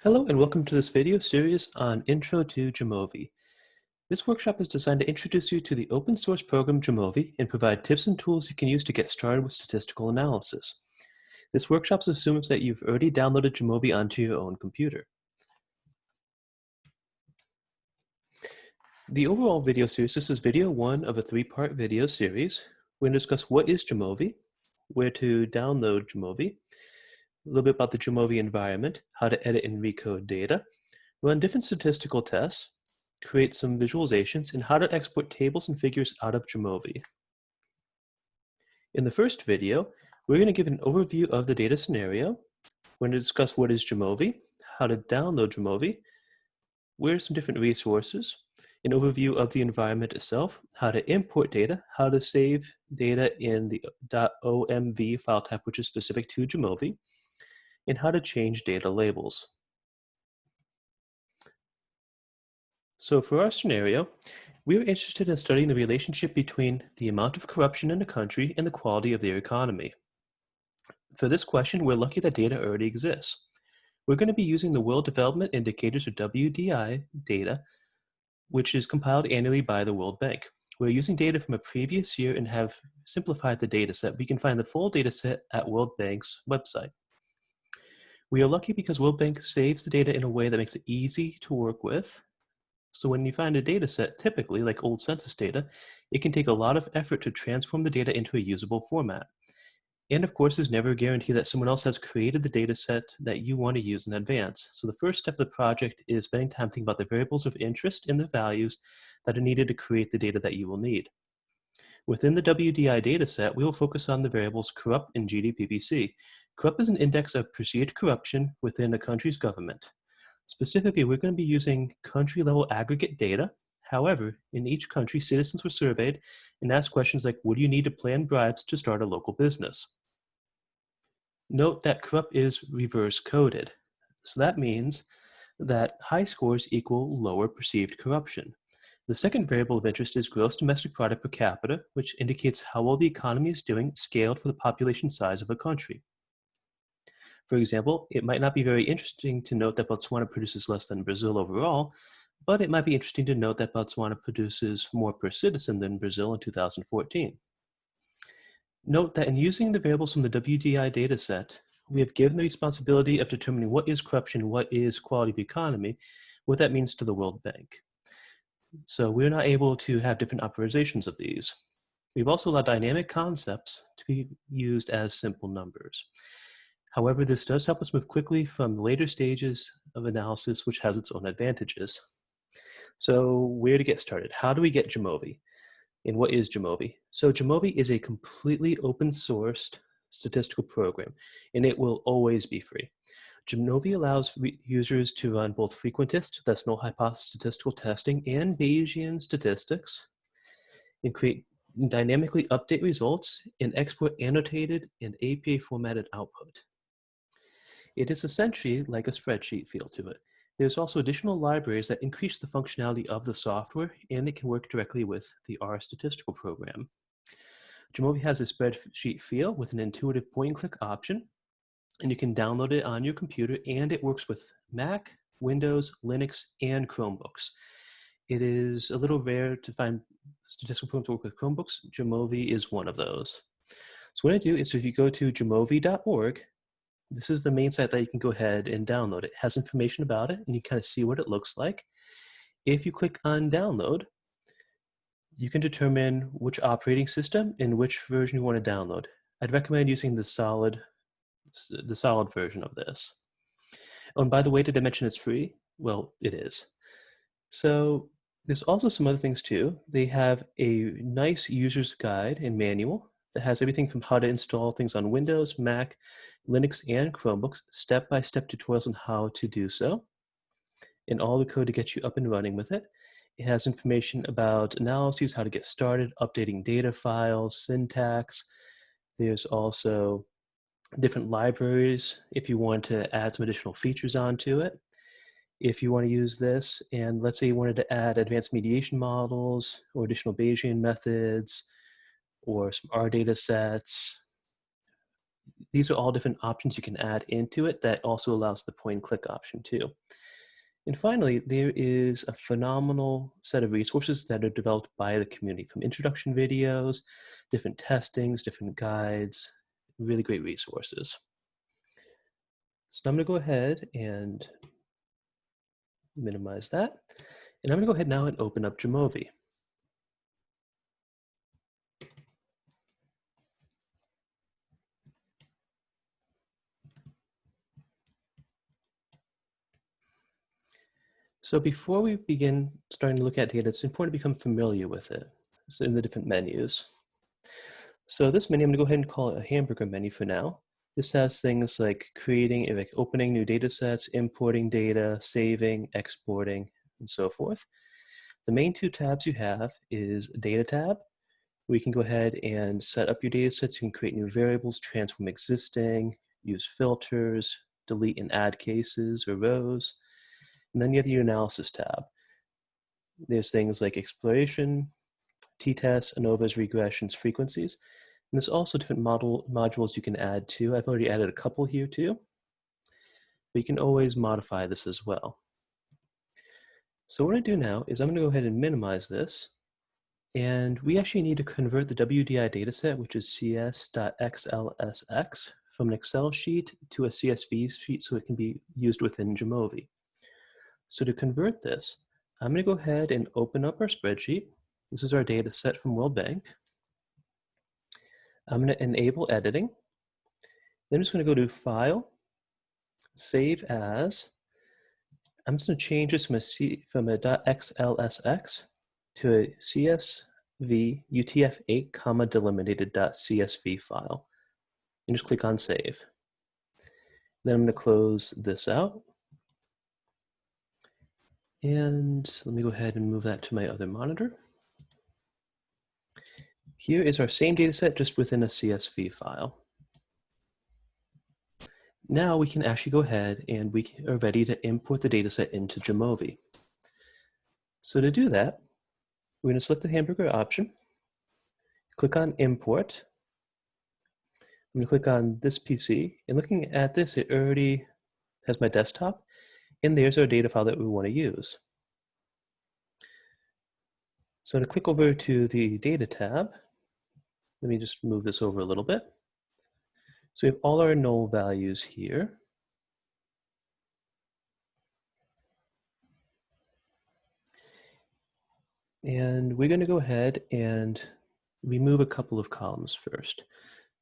Hello and welcome to this video series on Intro to Jamovi. This workshop is designed to introduce you to the open source program Jamovi and provide tips and tools you can use to get started with statistical analysis. This workshop assumes that you've already downloaded Jamovi onto your own computer. The overall video series, this is video one of a three-part video series. We're going to discuss what is Jamovi, where to download Jamovi, a little bit about the Jamovi environment, how to edit and recode data, run different statistical tests, create some visualizations, and how to export tables and figures out of Jamovi. In the first video, we're going to give an overview of the data scenario. We're going to discuss what is Jamovi, how to download Jamovi, where are some different resources, an overview of the environment itself, how to import data, how to save data in the .omv file type, which is specific to Jamovi, and how to change data labels. So for our scenario, we are interested in studying the relationship between the amount of corruption in a country and the quality of their economy. For this question, we're lucky that data already exists. We're going to be using the World Development Indicators, or WDI, data, which is compiled annually by the World Bank. We're using data from a previous year and have simplified the data set. We can find the full data set at World Bank's website. We are lucky because World Bank saves the data in a way that makes it easy to work with. So when you find a data set, typically like old census data, it can take a lot of effort to transform the data into a usable format. And of course, there's never a guarantee that someone else has created the data set that you want to use in advance. So the first step of the project is spending time thinking about the variables of interest and the values that are needed to create the data that you will need. Within the WDI data set, we will focus on the variables corrupt and Gdpc. Corrupt is an index of perceived corruption within a country's government. Specifically, we're going to be using country-level aggregate data. However, in each country, citizens were surveyed and asked questions like, would you need to plan bribes to start a local business? Note that corrupt is reverse coded. So that means that high scores equal lower perceived corruption. The second variable of interest is gross domestic product per capita, which indicates how well the economy is doing scaled for the population size of a country. For example, it might not be very interesting to note that Botswana produces less than Brazil overall, but it might be interesting to note that Botswana produces more per citizen than Brazil in 2014. Note that in using the variables from the WDI dataset, we have given the responsibility of determining what is corruption, what is quality of economy, what that means to the World Bank. So we're not able to have different operations of these. We've also allowed dynamic concepts to be used as simple numbers. However, this does help us move quickly from the later stages of analysis, which has its own advantages. So where to get started? How do we get Jamovi? And what is Jamovi? So Jamovi is a completely open sourced statistical program, and it will always be free. Jamovi allows users to run both frequentist, that's null hypothesis statistical testing, and Bayesian statistics, and create dynamically update results and export annotated and APA formatted output. It is essentially like a spreadsheet feel to it. There's also additional libraries that increase the functionality of the software, and it can work directly with the R statistical program. Jimovi has a spreadsheet feel with an intuitive point-and-click option, and you can download it on your computer, and it works with Mac, Windows, Linux, and Chromebooks. It is a little rare to find statistical programs that work with Chromebooks. Jimovi is one of those. So what I do is if you go to jimovi.org, this is the main site that you can go ahead and download. It has information about it, and you kind of see what it looks like. If you click on download, you can determine which operating system and which version you want to download. I'd recommend using the solid version of this. Oh, and by the way, did I mention it's free? Well, it is. So there's also some other things too. They have a nice user's guide and manual that has everything from how to install things on Windows, Mac, Linux, and Chromebooks, step-by-step tutorials on how to do so, and all the code to get you up and running with it. It has information about analyses, how to get started, updating data files, syntax. There's also different libraries if you want to add some additional features onto it. If you want to use this, and let's say you wanted to add advanced mediation models or additional Bayesian methods or some R data sets, These are all different options you can add into it that also allows the point and click option too. And finally, there is a phenomenal set of resources that are developed by the community, from introduction videos, different testings, different guides, really great resources. So I'm going to go ahead and minimize that. And I'm going to go ahead now and open up Jamovi. So before we begin starting to look at data, it's important to become familiar with it. So in the different menus. So this menu, I'm going to go ahead and call it a hamburger menu for now. This has things like creating, like opening new data sets, importing data, saving, exporting, and so forth. The main two tabs you have is Data tab, where you can go ahead and set up your data sets. You can create new variables, transform existing, use filters, delete and add cases or rows. And then you have your Analysis tab. There's things like exploration, t-tests, ANOVAs, regressions, frequencies. And there's also different modules you can add too. I've already added a couple here too, but you can always modify this as well. So what I do now is I'm going to go ahead and minimize this, and we actually need to convert the Wdi data set, which is cs.xlsx, from an Excel sheet to a CSV sheet so it can be used within Jamovi. So to convert this, I'm going to go ahead and open up our spreadsheet. This is our data set from World Bank. I'm going to enable editing. Then I'm just going to go to File, Save As. I'm just going to change this from a .xlsx to a CSV UTF-8, delimited .csv file. And just click on Save. Then I'm going to close this out. And let me go ahead and move that to my other monitor. Here is our same data set, just within a CSV file. Now we can actually go ahead and we are ready to import the data set into Jamovi. So to do that, we're going to select the hamburger option, click on Import. I'm going to click on this PC, and looking at this, it already has my desktop, and there's our data file that we want to use. So to click over to the Data tab, let me just move this over a little bit. So we have all our null values here. And we're going to go ahead and remove a couple of columns first.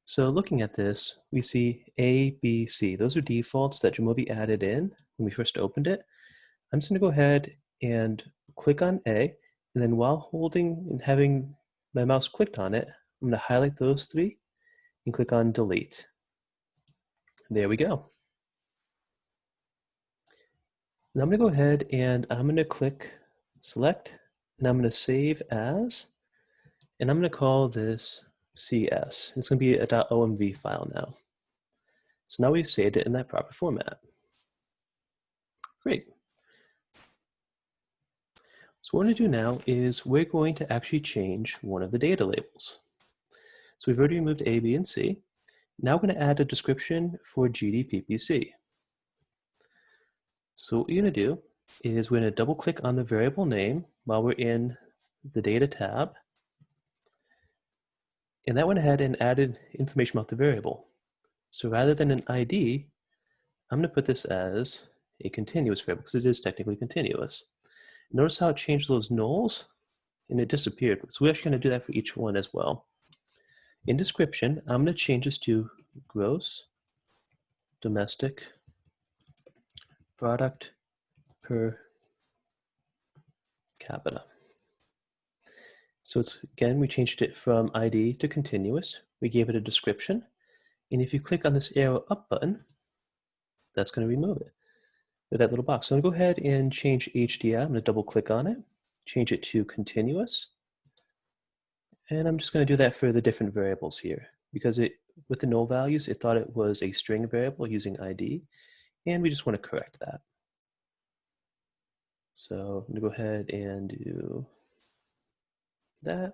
So looking at this, we see A, B, C. Those are defaults that Jamovi added in when we first opened it. I'm just going to go ahead and click on A, and then while holding and having my mouse clicked on it, I'm going to highlight those three and click on Delete. There we go. Now I'm going to go ahead and I'm going to click Select, and I'm going to Save As, and I'm going to call this CS. It's going to be a .omv file now. So now we've saved it in that proper format. Great. So what we're going to do now is we're going to actually change one of the data labels. So we've already removed A, B, and C. Now we're going to add a description for Gdpc. So what we're going to do is we're going to double click on the variable name while we're in the data tab. And that went ahead and added information about the variable. So rather than an ID, I'm going to put this as a continuous variable because it is technically continuous. Notice how it changed those nulls and it disappeared. So we're actually going to do that for each one as well. In description, I'm going to change this to gross domestic product per capita. So it's, again, we changed it from ID to continuous. We gave it a description. And if you click on this arrow up button, that's going to remove it. With that little box. So I'm going to go ahead and change HDI. I'm going to double click on it, change it to continuous. And I'm just going to do that for the different variables here because with the null values, it thought it was a string variable using ID, and we just want to correct that. So I'm going to go ahead and do that.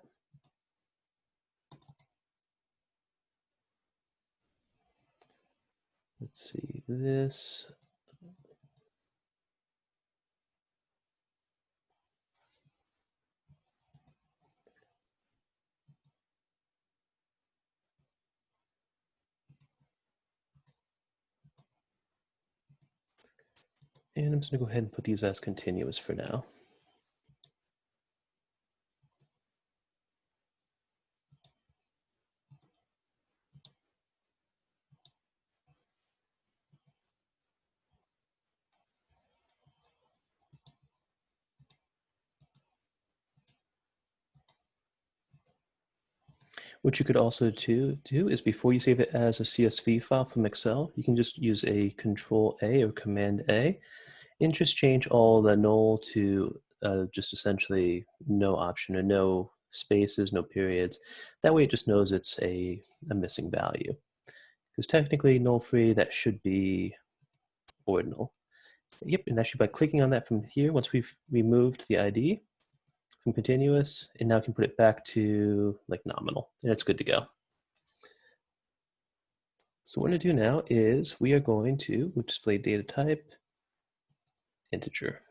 Let's see this. And I'm just going to go ahead and put these as continuous for now. What you could also do is before you save it as a CSV file from Excel, you can just use a Control A or Command A and just change all the null to just essentially no option or no spaces, no periods. That way it just knows it's a missing value. Because technically null free, that should be ordinal. Yep, and actually by clicking on that from here, once we've removed the ID from continuous, and now I can put it back to like nominal, and it's good to go. So what we're going to do now is we are going to display data type integer.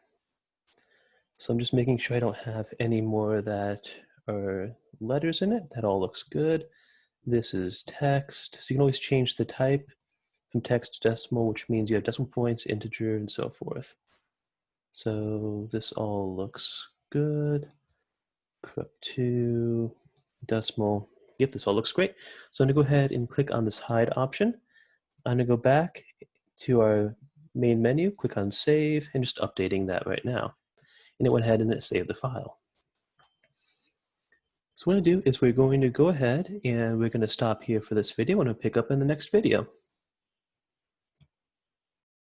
So I'm just making sure I don't have any more that are letters in it. That all looks good. This is text. So you can always change the type from text to decimal, which means you have decimal points, integer, and so forth. So this all looks good. Corrupt to decimal. Yep, this all looks great. So I'm going to go ahead and click on this hide option. I'm going to go back to our main menu, click on save, and just updating that right now. And it went ahead and it saved the file. So what I'm going to do is we're going to go ahead and we're going to stop here for this video and we'll pick up in the next video.